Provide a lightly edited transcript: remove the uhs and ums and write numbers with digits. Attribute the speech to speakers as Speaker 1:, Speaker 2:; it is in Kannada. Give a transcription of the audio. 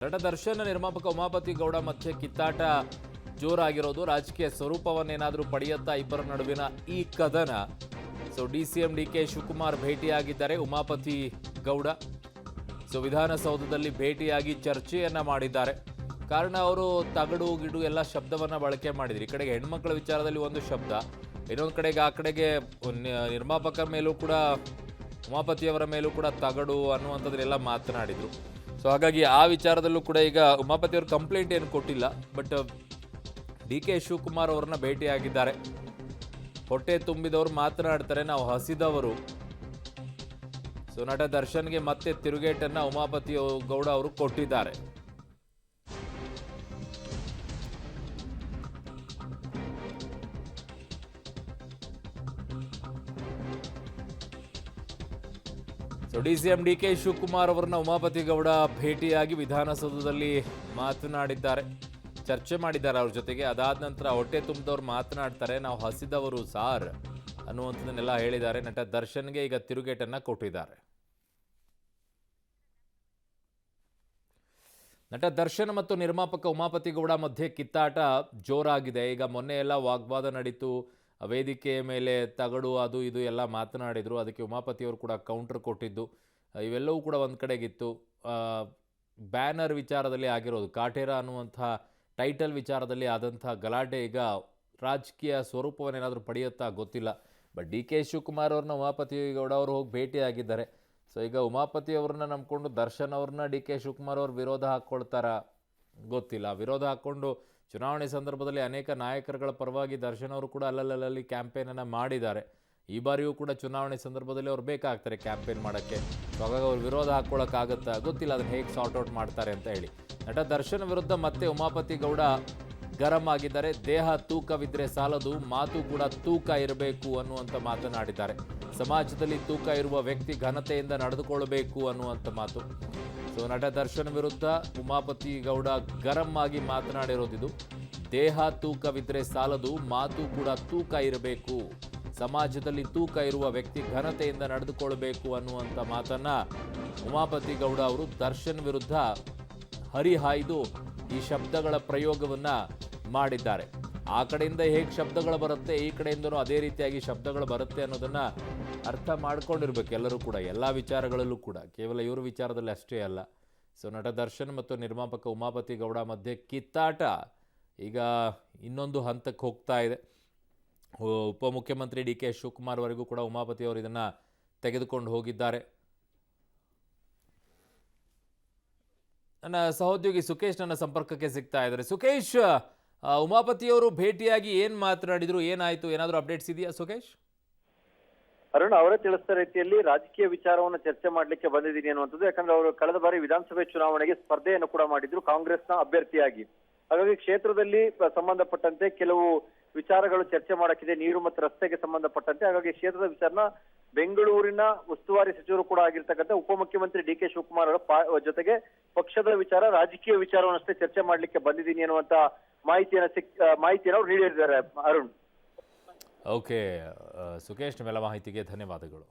Speaker 1: ನಟ ದರ್ಶನ್ ನಿರ್ಮಾಪಕ ಉಮಾಪತಿ ಗೌಡ ಮಧ್ಯೆ ಕಿತ್ತಾಟ ಜೋರಾಗಿರೋದು ರಾಜಕೀಯ ಸ್ವರೂಪವನ್ನೇನಾದರೂ ಪಡೆಯುತ್ತಾ ಇಬ್ಬರ ನಡುವಿನ ಈ ಕದನ. ಡಿಸಿಎಂ ಡಿಕೆ ಶಿವಕುಮಾರ್ ಭೇಟಿಯಾಗಿದ್ದಾರೆ ಉಮಾಪತಿ ಗೌಡ. ವಿಧಾನಸೌಧದಲ್ಲಿ ಭೇಟಿಯಾಗಿ ಚರ್ಚೆಯನ್ನ ಮಾಡಿದ್ದಾರೆ. ಕಾರಣ ಅವರು ತಗಡು ಗಿಡು ಎಲ್ಲ ಶಬ್ದವನ್ನ ಬಳಕೆ ಮಾಡಿದ್ರು. ಈ ಕಡೆಗೆ ಹೆಣ್ಮಕ್ಳ ವಿಚಾರದಲ್ಲಿ ಒಂದು ಶಬ್ದ, ಇನ್ನೊಂದು ಕಡೆಗೆ ಆ ಕಡೆಗೆ ನಿರ್ಮಾಪಕರ ಮೇಲೂ ಕೂಡ ಉಮಾಪತಿಯವರ ಮೇಲೂ ಕೂಡ ತಗಡು ಅನ್ನುವಂಥದ್ದನ್ನೆಲ್ಲ ಮಾತನಾಡಿದ್ರು. ಹಾಗಾಗಿ ಆ ವಿಚಾರದಲ್ಲೂ ಕೂಡ ಈಗ ಉಮಾಪತಿಯವರು ಕಂಪ್ಲೇಂಟ್ ಏನು ಕೊಟ್ಟಿಲ್ಲ, ಬಟ್ ಡಿ ಕೆ ಶಿವಕುಮಾರ್ ಅವರನ್ನ ಭೇಟಿಯಾಗಿದ್ದಾರೆ. ಹೊಟ್ಟೆ ತುಂಬಿದವರು ಮಾತನಾಡ್ತಾರೆ, ನಾವು ಹಸಿದವರು. ನಟ ದರ್ಶನ್ಗೆ ಮತ್ತೆ ತಿರುಗೇಟನ್ನ ಉಮಾಪತಿ ಗೌಡ ಅವರು ಕೊಟ್ಟಿದ್ದಾರೆ. ಡಿಸಿಎಂ ಡಿಕೆ ಶಿವಕುಮಾರ್ ಅವರನ್ನ ಉಮಾಪತಿ ಗೌಡ ಭೇಟಿಯಾಗಿ ವಿಧಾನಸೌಧದಲ್ಲಿ ಮಾತನಾಡಿದ್ದಾರೆ, ಚರ್ಚೆ ಮಾಡಿದ್ದಾರೆ ಅವ್ರ ಜೊತೆಗೆ. ಅದಾದ ನಂತರ ಹೊಟ್ಟೆ ತುಂಬಿದವ್ರು ಮಾತನಾಡ್ತಾರೆ, ನಾವು ಹಸಿದವರು ಸಾರ್ ಅನ್ನುವಂಥದ್ದನ್ನೆಲ್ಲ ಹೇಳಿದ್ದಾರೆ. ನಟ ದರ್ಶನ್ಗೆ ಈಗ ತಿರುಗೇಟನ್ನ ಕೊಟ್ಟಿದ್ದಾರೆ. ನಟ ದರ್ಶನ್ ಮತ್ತು ನಿರ್ಮಾಪಕ ಉಮಾಪತಿ ಗೌಡ ಮಧ್ಯೆ ಕಿತ್ತಾಟ ಜೋರಾಗಿದೆ. ಈಗ ಮೊನ್ನೆ ಎಲ್ಲ ವಾಗ್ವಾದ ನಡೀತು, ವೇದಿಕೆಯ ಮೇಲೆ ತಗಡು ಅದು ಇದು ಎಲ್ಲ ಮಾತನಾಡಿದರು. ಅದಕ್ಕೆ ಉಮಾಪತಿಯವರು ಕೂಡ ಕೌಂಟರ್ ಕೊಟ್ಟಿದ್ದು. ಇವೆಲ್ಲವೂ ಕೂಡ ಒಂದು ಕಡೆಗಿತ್ತು. ಬ್ಯಾನರ್ ವಿಚಾರದಲ್ಲಿ ಆಗಿರೋದು, ಕಾಟೇರ ಅನ್ನುವಂಥ ಟೈಟಲ್ ವಿಚಾರದಲ್ಲಿ ಆದಂಥ ಗಲಾಟೆ ಈಗ ರಾಜಕೀಯ ಸ್ವರೂಪವನ್ನೇನಾದರೂ ಪಡೆಯುತ್ತಾ ಗೊತ್ತಿಲ್ಲ. ಬಟ್ ಡಿ ಕೆ ಶಿವಕುಮಾರ್ ಅವ್ರನ್ನ ಉಮಾಪತಿ ಗೌಡ ಅವರು ಹೋಗಿ ಭೇಟಿಯಾಗಿದ್ದಾರೆ. ಈಗ ಉಮಾಪತಿ ಅವ್ರನ್ನ ನಂಬ್ಕೊಂಡು ದರ್ಶನ್ ಅವ್ರನ್ನ ಡಿ ಕೆ ಶಿವಕುಮಾರ್ ಅವ್ರ ವಿರೋಧ ಹಾಕ್ಕೊಳ್ತಾರ ಗೊತ್ತಿಲ್ಲ. ವಿರೋಧ ಹಾಕ್ಕೊಂಡು ಚುನಾವಣೆ ಸಂದರ್ಭದಲ್ಲಿ ಅನೇಕ ನಾಯಕರುಗಳ ಪರವಾಗಿ ದರ್ಶನ್ ಅವರು ಕೂಡ ಅಲ್ಲಲ್ಲಿ ಕ್ಯಾಂಪೇನನ್ನು ಮಾಡಿದ್ದಾರೆ. ಈ ಬಾರಿಯೂ ಕೂಡ ಚುನಾವಣೆ ಸಂದರ್ಭದಲ್ಲಿ ಅವ್ರು ಬೇಕಾಗ್ತಾರೆ ಕ್ಯಾಂಪೇನ್ ಮಾಡೋಕ್ಕೆ. ಹಾಗಾಗಿ ಅವ್ರು ವಿರೋಧ ಹಾಕ್ಕೊಳ್ಳೋಕ್ಕಾಗತ್ತಾ ಗೊತ್ತಿಲ್ಲ, ಅದನ್ನು ಹೇಗೆ ಸಾರ್ಟ್ ಔಟ್ ಮಾಡ್ತಾರೆ ಅಂತ ಹೇಳಿ. ನಟ ದರ್ಶನ್ ವಿರುದ್ಧ ಮತ್ತೆ ಉಮಾಪತಿ ಗೌಡ ಗರಂ ಆಗಿದ್ದಾರೆ. ದೇಹ ತೂಕವಿದ್ರೆ ಸಾಲದು, ಮಾತು ಕೂಡ ತೂಕ ಇರಬೇಕು ಅನ್ನುವಂಥ ಮಾತನಾಡಿದ್ದಾರೆ. ಸಮಾಜದಲ್ಲಿ ತೂಕ ಇರುವ ವ್ಯಕ್ತಿ ಘನತೆಯಿಂದ ನಡೆದುಕೊಳ್ಳಬೇಕು ಅನ್ನುವಂಥ ಮಾತು. ನಟ ದರ್ಶನ್ ವಿರುದ್ಧ ಉಮಾಪತಿ ಗೌಡ ಗರಂ ಆಗಿ ಮಾತನಾಡಿರೋದಿದು. ದೇಹ ತೂಕವಿದ್ರೆ ಸಾಲದು, ಮಾತು ಕೂಡ ತೂಕ ಇರಬೇಕು, ಸಮಾಜದಲ್ಲಿ ತೂಕ ಇರುವ ವ್ಯಕ್ತಿ ಘನತೆಯಿಂದ ನಡೆದುಕೊಳ್ಳಬೇಕು ಅನ್ನುವಂಥ ಮಾತನ್ನ ಉಮಾಪತಿ ಗೌಡ ಅವರು ದರ್ಶನ್ ವಿರುದ್ಧ ಹರಿಹಾಯ್ದು ಈ ಶಬ್ದಗಳ ಪ್ರಯೋಗವನ್ನ ಮಾಡಿದ್ದಾರೆ. ಆ ಕಡೆಯಿಂದ ಹೇಗೆ ಶಬ್ದಗಳು ಬರುತ್ತೆ, ಈ ಕಡೆಯಿಂದನೂ ಅದೇ ರೀತಿಯಾಗಿ ಶಬ್ದಗಳು ಬರುತ್ತೆ ಅನ್ನೋದನ್ನ ಅರ್ಥ ಮಾಡ್ಕೊಂಡಿರ್ಬೇಕು ಎಲ್ಲರೂ ಕೂಡ, ಎಲ್ಲ ವಿಚಾರಗಳಲ್ಲೂ ಕೂಡ, ಕೇವಲ ಇವ್ರ ವಿಚಾರದಲ್ಲಿ ಅಷ್ಟೇ ಅಲ್ಲ. ನಟ ದರ್ಶನ್ ಮತ್ತು ನಿರ್ಮಾಪಕ ಉಮಾಪತಿ ಗೌಡ ಮಧ್ಯೆ ಕಿತ್ತಾಟ ಈಗ ಇನ್ನೊಂದು ಹಂತಕ್ಕೆ ಹೋಗ್ತಾ ಇದೆ. ಉಪಮುಖ್ಯಮಂತ್ರಿ ಡಿ ಕೆ ಶಿವಕುಮಾರ್ ವರೆಗೂ ಕೂಡ ಉಮಾಪತಿ ಅವರು ಇದನ್ನ ತೆಗೆದುಕೊಂಡು ಹೋಗಿದ್ದಾರೆ. ನನ್ನ ಸಹೋದ್ಯೋಗಿ ಸುಖೇಶ್ ನನ್ನ ಸಂಪರ್ಕಕ್ಕೆ ಸಿಗ್ತಾ ಇದ್ದಾರೆ. ಸುಖೇಶ್, ಉಮಾಪತಿಯವರು ಭೇಟಿಯಾಗಿ ಏನ್ ಮಾತನಾಡಿದ್ರು, ಏನಾಯ್ತು, ಏನಾದರೂ ಅಪ್ಡೇಟ್ಸ್ ಇದೆಯಾ ಸುಖೇಶ್?
Speaker 2: ಅರುಣ್, ಅವರೇ ತಿಳಿಸಿದ ರೀತಿಯಲ್ಲಿ ರಾಜಕೀಯ ವಿಚಾರವನ್ನು ಚರ್ಚೆ ಮಾಡ್ಲಿಕ್ಕೆ ಬಂದಿದ್ದೀನಿ ಅನ್ನುವಂಥದ್ದು. ಯಾಕಂದ್ರೆ ಅವರು ಕಳೆದ ಬಾರಿ ವಿಧಾನಸಭೆ ಚುನಾವಣೆಗೆ ಸ್ಪರ್ಧೆಯನ್ನು ಕೂಡ ಮಾಡಿದ್ರು ಕಾಂಗ್ರೆಸ್ನ ಅಭ್ಯರ್ಥಿಯಾಗಿ. ಹಾಗಾಗಿ ಕ್ಷೇತ್ರದಲ್ಲಿ ಸಂಬಂಧಪಟ್ಟಂತೆ ಕೆಲವು ವಿಚಾರಗಳು ಚರ್ಚೆ ಮಾಡಕ್ಕಿದೆ, ನೀರು ಮತ್ತು ರಸ್ತೆಗೆ ಸಂಬಂಧಪಟ್ಟಂತೆ. ಹಾಗಾಗಿ ಕ್ಷೇತ್ರದ ವಿಚಾರನ ಬೆಂಗಳೂರಿನ ಉಸ್ತುವಾರಿ ಸಚಿವರು ಕೂಡ ಆಗಿರ್ತಕ್ಕಂಥ ಉಪಮುಖ್ಯಮಂತ್ರಿ ಡಿ ಕೆ ಶಿವಕುಮಾರ್ ಅವರ ಜೊತೆಗೆ ಪಕ್ಷದ ವಿಚಾರ, ರಾಜಕೀಯ ವಿಚಾರವನ್ನಷ್ಟೇ ಚರ್ಚೆ ಮಾಡ್ಲಿಕ್ಕೆ ಬಂದಿದ್ದೀನಿ ಅನ್ನುವಂತ ಮಾಹಿತಿಯನ್ನು ಅವ್ರು ನೀಡಿದ್ದಾರೆ. ಅರುಣ್,
Speaker 1: ಓಕೆ ಸುಖೇಶ್, ನಿಮ್ಮೆಲ್ಲ ಮಾಹಿತಿಗೆ ಧನ್ಯವಾದಗಳು.